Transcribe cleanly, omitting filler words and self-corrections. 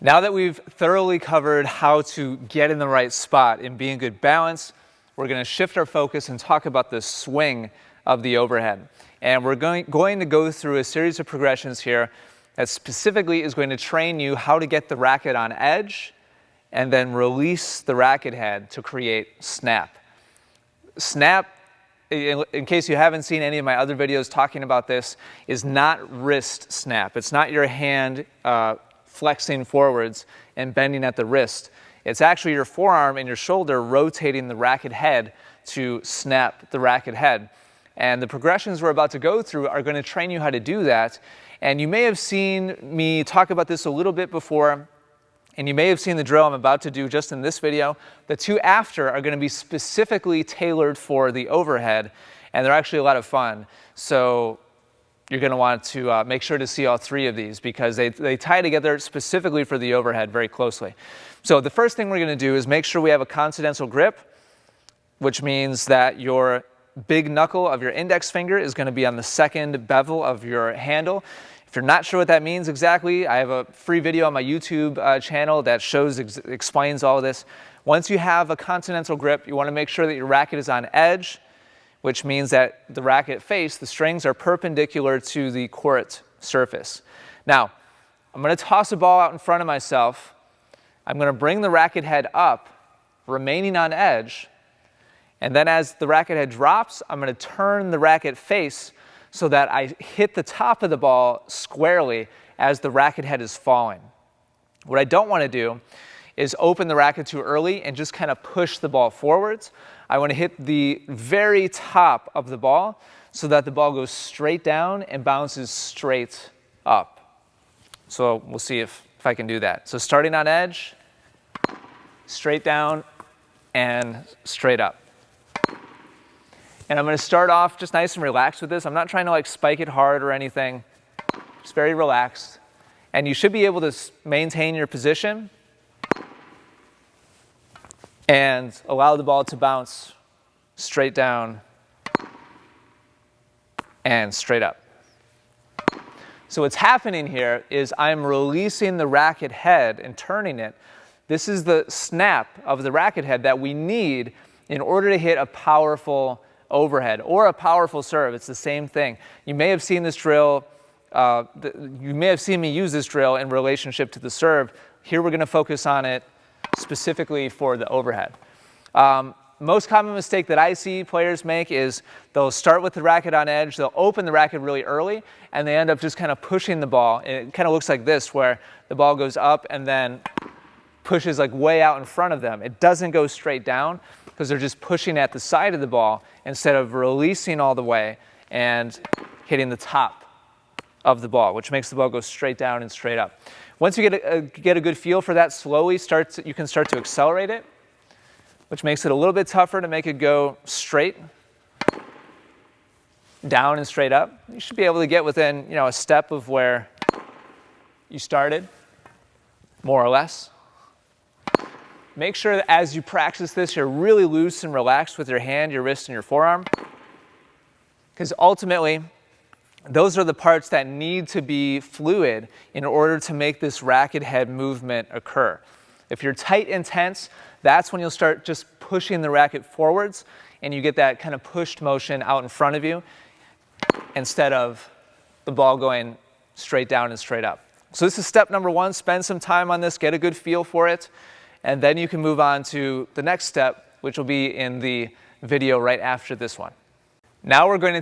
Now that we've thoroughly covered how to get in the right spot and be in good balance, we're going to shift our focus and talk about the swing of the overhead. And we're going to go through a series of progressions here that specifically is going to train you how to get the racket on edge and then release the racket head to create snap. Snap, in case you haven't seen any of my other videos talking about this, is not wrist snap. It's not your hand flexing forwards and bending at the wrist. It's actually your forearm and your shoulder rotating the racket head to snap the racket head. And the progressions we're about to go through are going to train you how to do that. And you may have seen me talk about this a little bit before, and you may have seen the drill I'm about to do just in this video. The two after are going to be specifically tailored for the overhead, and they're actually a lot of fun. So you're going to want to make sure to see all three of these because they tie together specifically for the overhead very closely. So the first thing we're going to do is make sure we have a continental grip, which means that your big knuckle of your index finger is going to be on the second bevel of your handle. If you're not sure what that means exactly, I have a free video on my YouTube channel that explains all of this. Once you have a continental grip, you want to make sure that your racket is on edge, which means that the racket face, the strings are perpendicular to the court surface. Now, I'm going to toss a ball out in front of myself. I'm going to bring the racket head up, remaining on edge, and then as the racket head drops, I'm going to turn the racket face so that I hit the top of the ball squarely as the racket head is falling. What I don't want to do is open the racket too early and just kind of push the ball forwards. I want to hit the very top of the ball so that the ball goes straight down and bounces straight up. So we'll see if I can do that. So starting on edge, straight down, and straight up. And I'm going to start off just nice and relaxed with this. I'm not trying to like spike it hard or anything. Just very relaxed. And you should be able to maintain your position and allow the ball to bounce straight down and straight up. So what's happening here is I'm releasing the racket head and turning it. This is the snap of the racket head that we need in order to hit a powerful overhead or a powerful serve. It's the same thing. You may have seen this drill, you may have seen me use this drill in relationship to the serve. Here we're going to focus on it specifically for the overhead. Most common mistake that I see players make is they'll start with the racket on edge, they'll open the racket really early, and they end up just kind of pushing the ball. And it kind of looks like this, where the ball goes up and then pushes like way out in front of them. It doesn't go straight down because they're just pushing at the side of the ball instead of releasing all the way and hitting the top of the ball, which makes the ball go straight down and straight up. Once you get a good feel for that, slowly you can start to accelerate it, which makes it a little bit tougher to make it go straight down and straight up. You should be able to get within, a step of where you started, more or less. Make sure that as you practice this, you're really loose and relaxed with your hand, your wrist, and your forearm, because ultimately, those are the parts that need to be fluid in order to make this racket head movement occur. If you're tight and tense, that's when you'll start just pushing the racket forwards and you get that kind of pushed motion out in front of you instead of the ball going straight down and straight up. So this is step number one. Spend some time on this, get a good feel for it, and then you can move on to the next step, which will be in the video right after this one. Now we're going to take